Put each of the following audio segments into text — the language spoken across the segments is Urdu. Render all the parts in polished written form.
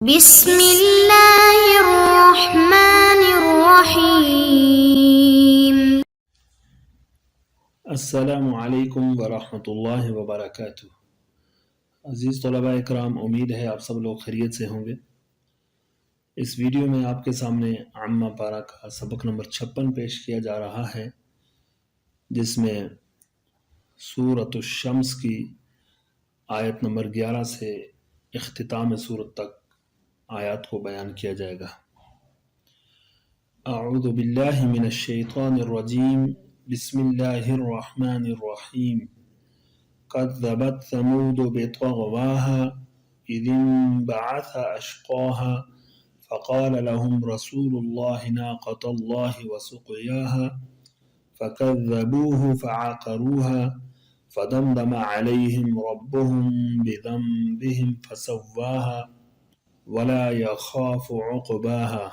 بسم اللہ الرحمن الرحیم۔ السلام علیکم ورحمۃ اللہ وبرکاتہ۔ عزیز طلباء اکرام، امید ہے آپ سب لوگ خیریت سے ہوں گے۔ اس ویڈیو میں آپ کے سامنے عامہ پارہ کا سبق نمبر 56 پیش کیا جا رہا ہے، جس میں سورۃ الشمس کی آیت نمبر 11 سے اختتام سورت تک آیات کو بیان کیا جائے گا۔ اعوذ باللہ من الشیطان الرجیم، بسم اللہ الرحمن الرحیم۔ كذبت ثمود بطغواها إذ انبعث أشقاها فقال لهم رسول الله ناقة الله وسقياها فكذبوه فعقروها فدمدم عليهم ربهم بذنبهم فسواها ولا يخاف عقباها۔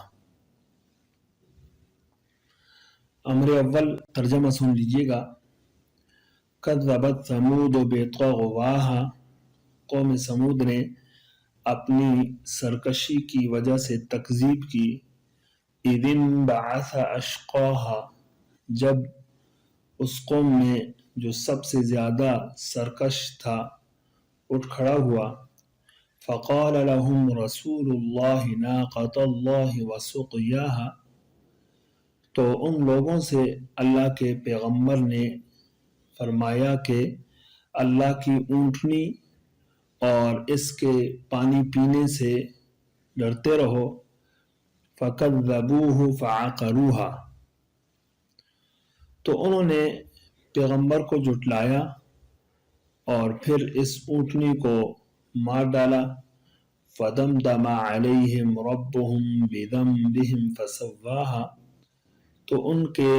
امر اول ترجمہ سن لیجئے گا۔ کذبت ثمود بطغواها، قوم سمود نے اپنی سرکشی کی وجہ سے تکذیب کی۔ اذ انبعث اشقاها، جب اس قوم میں جو سب سے زیادہ سرکش تھا اٹھ کھڑا ہوا۔ فقال لهم رسول اللہ ناقۃ اللہ وسقیاها، تو ان لوگوں سے اللہ کے پیغمبر نے فرمایا کہ اللہ کی اونٹنی اور اس کے پانی پینے سے ڈرتے رہو۔ فَكَذَّبُوهُ فَعَقَرُوهَا، تو انہوں نے پیغمبر کو جھٹلایا اور پھر اس اونٹنی کو مار ڈالا۔ فَدَمْدَمَ عَلَيْهِمْ رَبُّهُمْ بِذَنبِهِمْ فَسَوَّاهَا، تو ان کے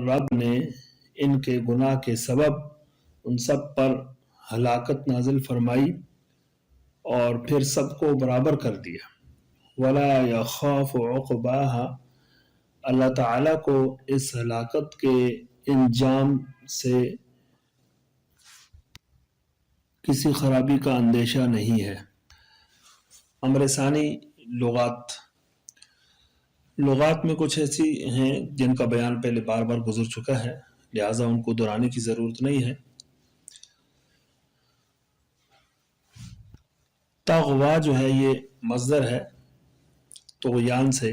رب نے ان کے گناہ کے سبب ان سب پر ہلاکت نازل فرمائی اور پھر سب کو برابر کر دیا۔ وَلَا يَخَافُ عُقْبَاهَا، اللہ تعالیٰ کو اس ہلاکت کے انجام سے کسی خرابی کا اندیشہ نہیں ہے۔ امر ثانی، لغات میں کچھ ایسی ہیں جن کا بیان پہلے بار بار گزر چکا ہے، لہٰذا ان کو دہرانے کی ضرورت نہیں ہے۔ تغوا جو ہے یہ مصدر ہے طغیان سے،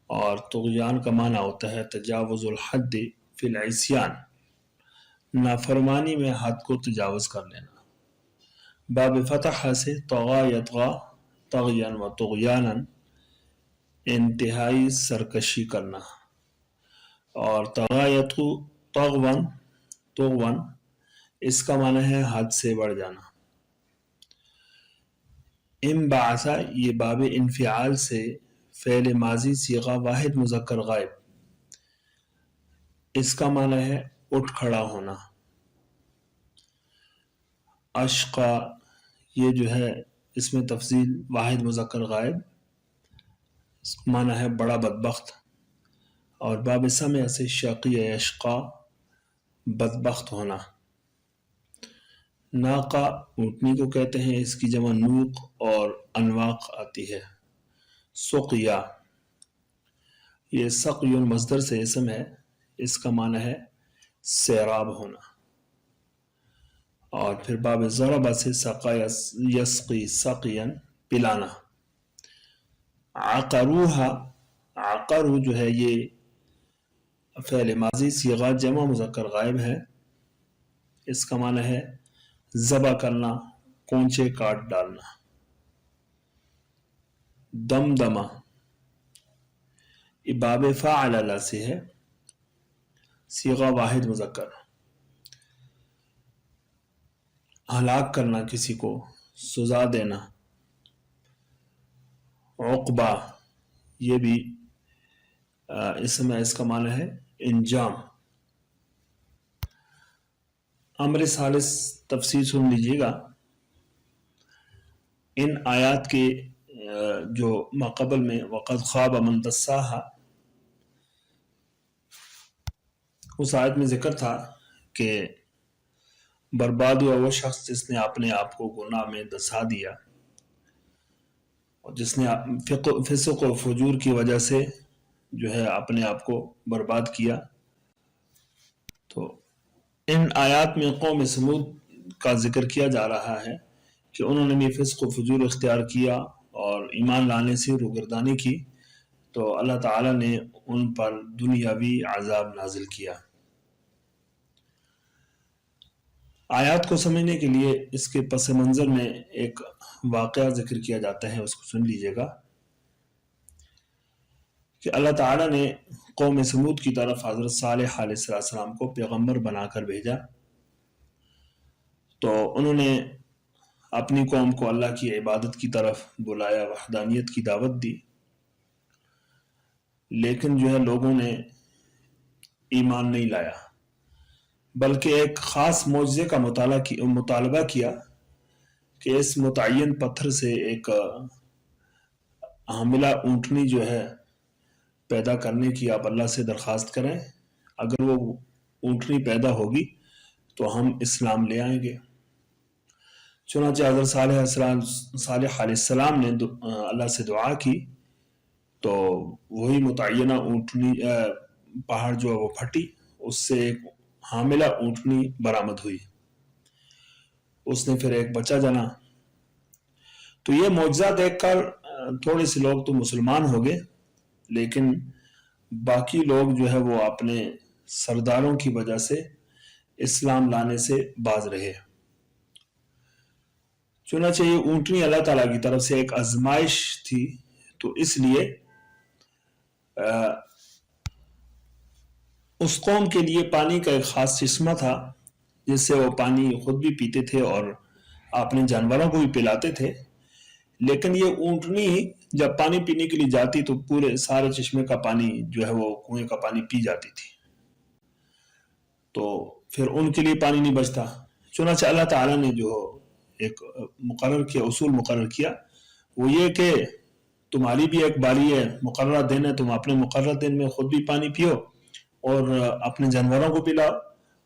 اور طغیان کا معنی ہوتا ہے تجاوز الحد فی العصیان، نافرمانی میں حد کو تجاوز کر لینا۔ باب فتح سے طغا یطغا طغیان و طغیانا، انتہائی سرکشی کرنا، اور طغا یطغو طغون، اس کا معنی ہے حد سے بڑھ جانا۔ انبعث، یہ باب انفعال سے فعل ماضی صیغہ واحد مذکر غائب، اس کا معنی ہے اٹھ کھڑا ہونا۔ اشقا، یہ جو ہے اس میں تفضیل واحد مذکر غائب، اس کا معنی ہے بڑا بدبخت۔ اور باب سمع سے شقی یشقا، بدبخت ہونا۔ ناقہ اونٹنی کو کہتے ہیں، اس کی جمع نوق اور انواق آتی ہے۔ سقیا، یہ سقی مصدر سے اسم ہے، اس کا معنی ہے سیراب ہونا۔ اور پھر باب ضرب سے سقا یسقی سقیا، پلانا۔ عقروہا، عقرو جو ہے یہ فعل ماضی صیغہ جمع مذکر غائب ہے، اس کا معنی ہے ذبح کرنا، کونچے کاٹ ڈالنا۔ دمدمہ، یہ باب فاعل سے ہے، صیغہ واحد مذکر، ہلاک کرنا، کسی کو سزا دینا۔ عقبہ، یہ بھی اسم ہے، اس کا معنی ہے انجام۔ امر ثالث تفسیر سن لیجیے گا۔ ان آیات کے جو ماقبل میں وقد خواب من دساہا، اس آیت میں ذکر تھا کہ برباد ہوا وہ شخص جس نے اپنے آپ کو گناہ میں دسا دیا۔ اور جس نے فسق و فجور کی وجہ سے جو ہے اپنے آپ کو برباد کیا. تو ان آیات میں قوم سمود کا ذکر کیا جا رہا ہے کہ انہوں نے بھی فسق و فجور اختیار کیا اور ایمان لانے سے روگردانی کی، تو اللہ تعالیٰ نے ان پر دنیاوی عذاب نازل کیا. آیات کو سمجھنے کے لیے اس کے پس منظر میں ایک واقعہ ذکر کیا جاتا ہے، اس کو سن لیجئے گا کہ اللہ تعالیٰ نے قوم سمود کی طرف حضرت صالح علیہ السلام کو پیغمبر بنا کر بھیجا. تو انہوں نے اپنی قوم کو اللہ کی عبادت کی طرف بلایا، وحدانیت کی دعوت دی، لیکن جو ہے لوگوں نے ایمان نہیں لایا، بلکہ ایک خاص معجزے کا مطالبہ کیا کہ اس متعین پتھر سے ایک حاملہ اونٹنی جو ہے پیدا کرنے کی آپ اللہ سے درخواست کریں. اگر وہ اونٹنی پیدا ہوگی تو ہم اسلام لے آئیں گے. چنانچہ حضرت صالح علیہ السلام نے اللہ سے دعا کی تو وہی متعینہ اونٹنی پہاڑ جو ہے وہ پھٹی، اس سے ایک حاملہ اونٹنی برآمد ہوئی. اس نے پھر ایک بچہ جنا. تو یہ معجزہ دیکھ کر تھوڑے سے لوگ تو مسلمان ہو گئے، لیکن باقی لوگ جو ہے وہ اپنے سرداروں کی وجہ سے اسلام لانے سے باز رہے. چنانچہ یہ اونٹنی اللہ تعالیٰ کی طرف سے ایک آزمائش تھی، تو اس لیے اس قوم کے لیے پانی کا ایک خاص چشمہ تھا جس سے وہ پانی خود بھی پیتے تھے اور اپنے جانوروں کو بھی پلاتے تھے. لیکن یہ اونٹنی جب پانی پینے کے لیے جاتی تو پورے سارے چشمے کا پانی جو ہے وہ کنویں کا پانی پی جاتی تھی، تو پھر ان کے لیے پانی نہیں بچتا. چنانچہ اللہ تعالیٰ نے جو ایک اصول مقرر کیا وہ یہ کہ تمہاری بھی ایک باری ہے، مقررہ دن ہے، تم اپنے مقررہ دن میں خود بھی پانی پیو اور اپنے جانوروں کو پلاؤ،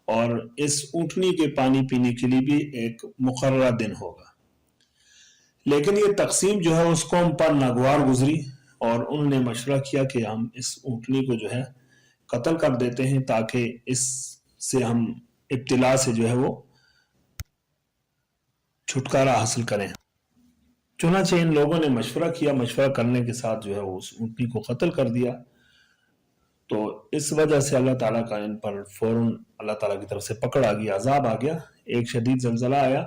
اور اس اونٹنی کے پانی پینے کے لیے بھی ایک مقررہ دن ہوگا. لیکن یہ تقسیم جو ہے اس قوم پر ناگوار گزری اور انہوں نے مشورہ کیا کہ ہم اس اونٹنی کو جو ہے قتل کر دیتے ہیں تاکہ اس سے ہم ابتلا سے جو ہے وہ چھٹکارا حاصل کریں. چنانچہ ان لوگوں نے مشورہ کیا، مشورہ کرنے کے ساتھ جو ہے وہ اس اونٹنی کو قتل کر دیا. تو اس وجہ سے اللہ تعالیٰ کا ان پر فوراً اللہ تعالیٰ کی طرف سے پکڑ آ گئی، عذاب آ گیا، ایک شدید زلزلہ آیا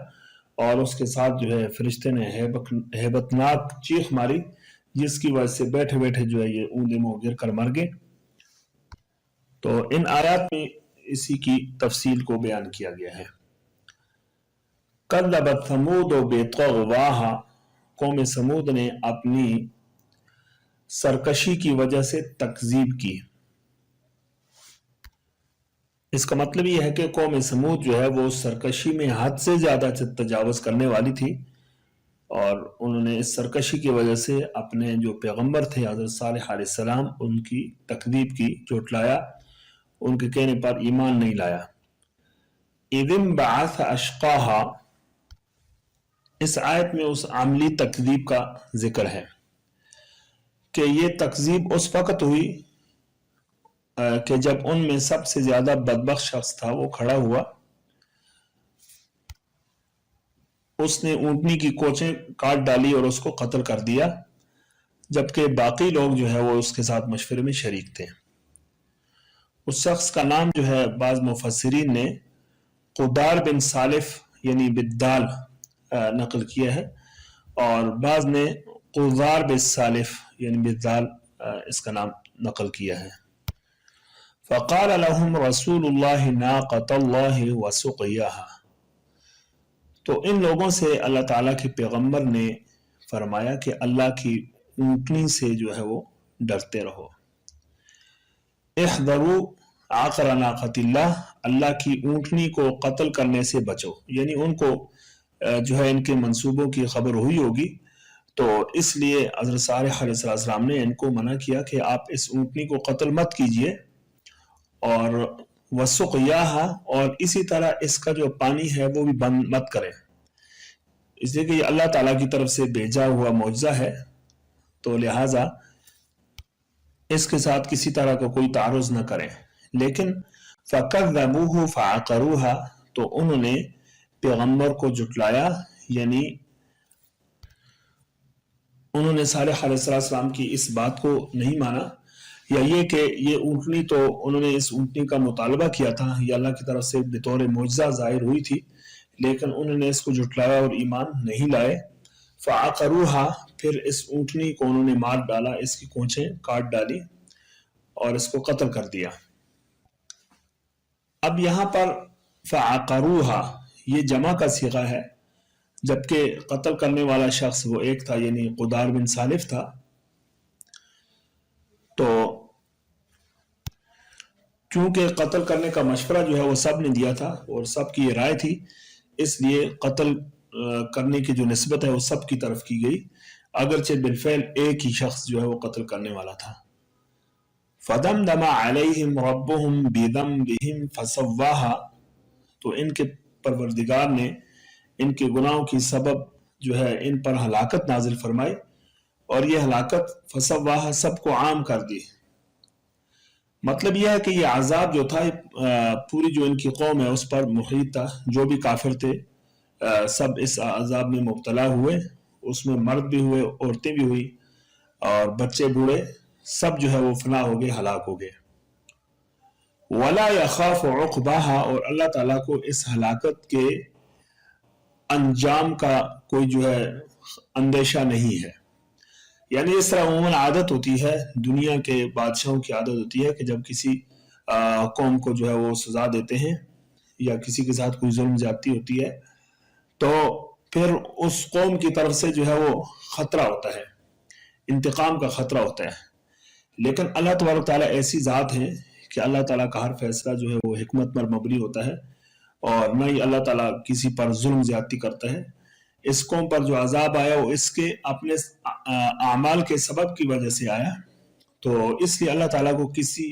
اور اس کے ساتھ جو ہے فرشتے نے ہیبتناک چیخ ماری جس کی وجہ سے بیٹھے بیٹھے جو ہے یہ اوندے منہ گر کر مر گئے. تو ان آیات میں اسی کی تفصیل کو بیان کیا گیا ہے. کذبت ثمود بطغواہا، قوم سمود نے اپنی سرکشی کی وجہ سے تکذیب کی. اس کا مطلب یہ ہے کہ قوم سمود جو ہے وہ سرکشی میں حد سے زیادہ تجاوز کرنے والی تھی، اور انہوں نے اس سرکشی کی وجہ سے اپنے جو پیغمبر تھے حضرت صالح علیہ السلام ان کی تکذیب کی، جھٹلایا، ان کے کہنے پر ایمان نہیں لایا. اذ انبعث اشقاہا، اس آیت میں اس عملی تکذیب کا ذکر ہے کہ یہ تکذیب اس وقت ہوئی کہ جب ان میں سب سے زیادہ بدبخت شخص تھا وہ کھڑا ہوا، اس نے اونٹنی کی کوچیں کاٹ ڈالی اور اس کو قتل کر دیا، جبکہ باقی لوگ جو ہے وہ اس کے ساتھ مشورے میں شریک تھے. اس شخص کا نام جو ہے بعض مفسرین نے قدار بن سالف یعنی بالدال نقل کیا ہے، اور بعض نے قدار بن سالف یعنی بالدال اس کا نام نقل کیا ہے. فقال لهم رسول اللہ ناقۃ اللہ وسقیاہا، تو ان لوگوں سے اللہ تعالیٰ کے پیغمبر نے فرمایا کہ اللہ کی اونٹنی سے جو ہے وہ ڈرتے رہو. احذروا عقر ناقۃ اللہ، اللہ کی اونٹنی کو قتل کرنے سے بچو، یعنی ان کو جو ہے ان کے منصوبوں کی خبر ہوئی ہوگی، تو اس لیے حضرت صالح علیہ السلام نے ان کو منع کیا کہ آپ اس اونٹنی کو قتل مت کیجئے، اور وسقیاہا، اور اسی طرح اس کا جو پانی ہے وہ بھی بند مت کریں، اس لیے کہ یہ اللہ تعالیٰ کی طرف سے بھیجا ہوا معجزہ ہے تو لہٰذا اس کے ساتھ کسی طرح کا کوئی تعارض نہ کریں. لیکن فَكَذَّبُوهُ فَعَقَرُوهَا تو انہوں نے پیغمبر کو جھٹلایا، یعنی انہوں نے صالح علیہ السلام کی اس بات کو نہیں مانا، یا یہ کہ یہ اونٹنی تو انہوں نے اس اونٹنی کا مطالبہ کیا تھا، یہ اللہ کی طرف سے بطور معجزہ ظاہر ہوئی تھی، لیکن انہوں نے اس کو جھٹلایا اور ایمان نہیں لائے. فَعَقَرُوهَا پھر اس اونٹنی کو انہوں نے مار ڈالا، اس کی کونچیں کاٹ ڈالی اور اس کو قتل کر دیا. اب یہاں پر فَعَقَرُوهَا یہ جمع کا صیغہ ہے، جبکہ قتل کرنے والا شخص وہ ایک تھا، یعنی قدار بن سالف تھا. تو چونکہ قتل کرنے کا مشورہ جو ہے وہ سب نے دیا تھا اور سب کی یہ رائے تھی، اس لیے قتل کرنے کی جو نسبت ہے وہ سب کی طرف کی گئی، اگرچہ بالفعل ایک ہی شخص جو ہے وہ قتل کرنے والا تھا. فَدَمْدَمَ عَلَيْهِمْ رَبُّهُمْ بِذَنبِهِمْ فَسَوَّاهَا تو ان کے پروردگار نے ان کے گناہوں کی سبب جو ہے ان پر ہلاکت نازل فرمائی، اور یہ ہلاکت فَسَوَّاهَا سب کو عام کر دی. مطلب یہ ہے کہ یہ عذاب جو تھا پوری جو ان کی قوم ہے اس پر محیط تھا، جو بھی کافر تھے سب اس عذاب میں مبتلا ہوئے، اس میں مرد بھی ہوئے، عورتیں بھی ہوئی، اور بچے بوڑھے سب جو ہے وہ فنا ہو گئے، ہلاک ہو گئے. وَلَا يَخَافُ عُقْبَاهَا اور اللہ تعالیٰ کو اس ہلاکت کے انجام کا کوئی جو ہے اندیشہ نہیں ہے. یعنی اس طرح عموماً عادت ہوتی ہے، دنیا کے بادشاہوں کی عادت ہوتی ہے کہ جب کسی قوم کو جو ہے وہ سزا دیتے ہیں یا کسی کے ساتھ کوئی ظلم زیادتی ہوتی ہے تو پھر اس قوم کی طرف سے جو ہے وہ خطرہ ہوتا ہے، انتقام کا خطرہ ہوتا ہے. لیکن اللہ تبارک تعالیٰ ایسی ذات ہے کہ اللہ تعالیٰ کا ہر فیصلہ جو ہے وہ حکمت پر مبنی ہوتا ہے، اور نہ ہی اللہ تعالیٰ کسی پر ظلم زیادتی کرتا ہے. اس قوم پر جو عذاب آیا وہ اس کے اپنے اعمال کے سبب کی وجہ سے آیا، تو اس لیے اللہ تعالیٰ کو کسی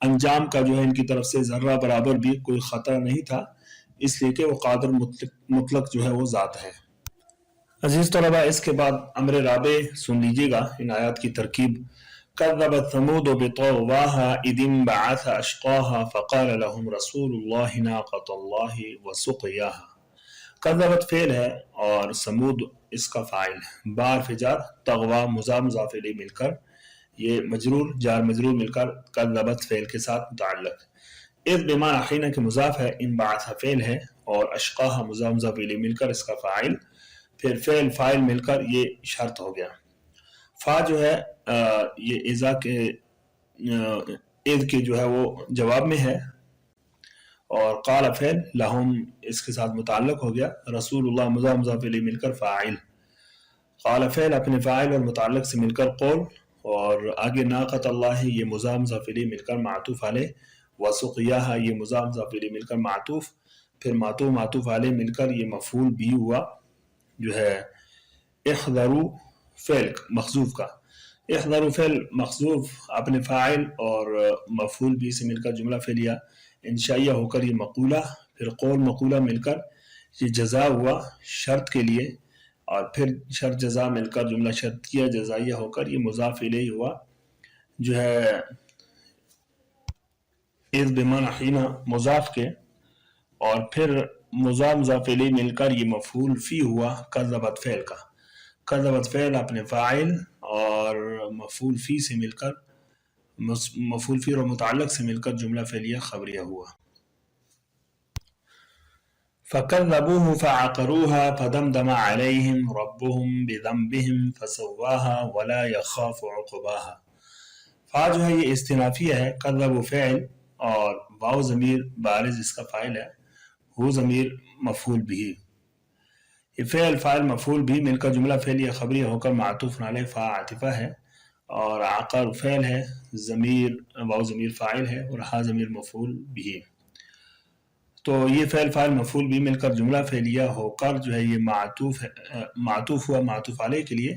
انجام کا جو ہے ان کی طرف سے ذرہ برابر بھی کوئی خطرہ نہیں تھا، اس لیے کہ وہ قادر مطلق جو ہے وہ ذات ہے. عزیز طلباء، اس کے بعد امر رابع سن لیجیے گا ان آیات کی ترکیب. كذبت ثمود بطغواها إذ انبعث أشقاها فقال لهم رسول الله ناقة الله وسقياها. كذبت فعل ہے اور سمود اس کا فاعل ہے، بار فجار تغوا مضاف الیہ مل کر یہ مجرور جار مجرور مل کر كذبت فعل کے ساتھ متعلق. اذ بمعنی حین کے مضاف ہے، انبعث فعل ہے اور اشقاها مضاف الیہ مل کر اس کا فاعل، پھر فعل فاعل مل کر یہ شرط ہو گیا. فا جو ہے یہ اذا کے اذ کے جو ہے وہ جواب میں ہے، اور قال فعل لہم اس کے ساتھ متعلق ہو گیا، رسول اللہ مضاف الیہ مل کر فاعل، قال فعل اپنے فاعل اور متعلق سے مل کر قول، اور آگے ناقۃ اللہ یہ مضاف الیہ مل کر معطوف علیہ، وسقیاہا یہ مضاف الیہ مل کر معطوف، پھر معطوف علیہ مل کر یہ مفعول بھی ہوا جو ہے احذروا فعل محذوف کا. احذروا فعل محذوف اپنے فاعل اور مفعول بھی سے مل کر جملہ فعلیہ انشائیہ ہو کر یہ مقولہ، پھر قول مقولہ مل کر یہ جزا ہوا شرط کے لیے، اور پھر شرط جزا مل کر جملہ شرطیہ جزائیہ ہو کر یہ مضاف الیہ ہوا جو ہے اذ بمعنی حین مضاف کے، اور پھر مضاف الیہ مل کر یہ مفعول فی ہوا کذبت فعل کا. کذبت فعل اپنے فاعل اور مفعول فی سے مل کر مفعول فی اور متعلق سے مل کر جملہ فعلیہ خبریہ ہوا. فَكَذَّبُوهُ فَعَقَرُوهَا فَدَمْدَمَ عَلَيْهِمْ رَبُّهُمْ بِذَنبِهِمْ فَسَوَّاهَا وَلَا يَخَافُ عُقْبَاهَا. فا جو ہے یہ استنافیہ ہے، کذب فعل اور واو ضمیر بارز اس کا فاعل ہے، ہو ضمیر مفعول بھی، یہ فعل فاعل مفعول بھی مل کر جملہ فعلیہ خبریہ ہو کر معطوف علیہ فا عاطفہ ہے، اور عقر فعل ہے، ضمیر واو ضمیر فاعل ہے، اور ہا ضمیر مفعول بھی. تو یہ فعل فاعل مفعول بھی مل کر جملہ فعلیہ ہو کر جو ہے یہ معطوف ہوا معطوف علیہ کے لیے،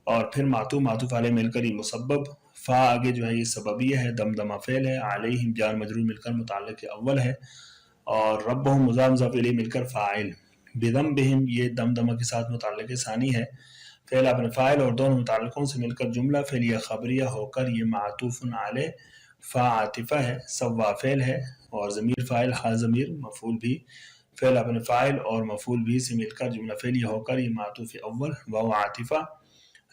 اور پھر معطوف علیہ مل کر یہ مسبب، فا آگے جو ہے یہ سببیہ ہے، دمدمہ فعل ہے، علیہم جار مجرور مل کر متعلق اول ہے، اور ربہم مضاف الیہ مل کر فاعل، بذنبہم یہ دمدمہ کے ساتھ متعلق ثانی ہے، فعل اپنے فاعل اور دونوں متعلقوں سے مل کر جملہ فعلیہ خبریہ ہو کر یہ معطوف علیہ فا عاطفہ ہے، سوا فعل ہے، اور ضمیر فاعل ہا ضمیر مفعول بھی، فعل اپنے فاعل اور مفعول بھی سے مل کر جملہ فعلیہ ہو کر یہ معطوف اول واو عاطفہ،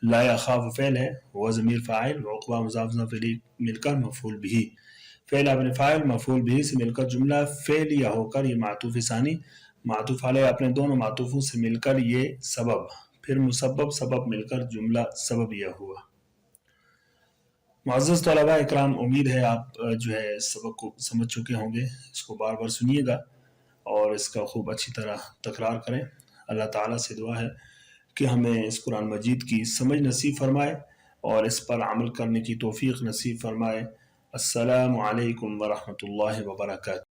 لا یخاف فعل ہے، وہ ضمیر فاعل، عقبہ مضاف الیہ مل کر مفعول بھی، فعل اپنے فاعل مفعول بھی سے مل کر جملہ فعلیہ ہو کر یہ معطوف ثانی، معطوف علیہ اپنے دونوں معطوفوں سے مل کر یہ سبب، پھر مسبب سبب مل کر جملہ سببیہ ہوا۔ معزز طلباء اکرام، امید ہے آپ جو ہے سبق کو سمجھ چکے ہوں گے، اس کو بار بار سنیے گا اور اس کا خوب اچھی طرح تکرار کریں۔ اللہ تعالیٰ سے دعا ہے کہ ہمیں اس قرآن مجید کی سمجھ نصیب فرمائے اور اس پر عمل کرنے کی توفیق نصیب فرمائے۔ السلام علیکم ورحمۃ اللہ وبرکاتہ۔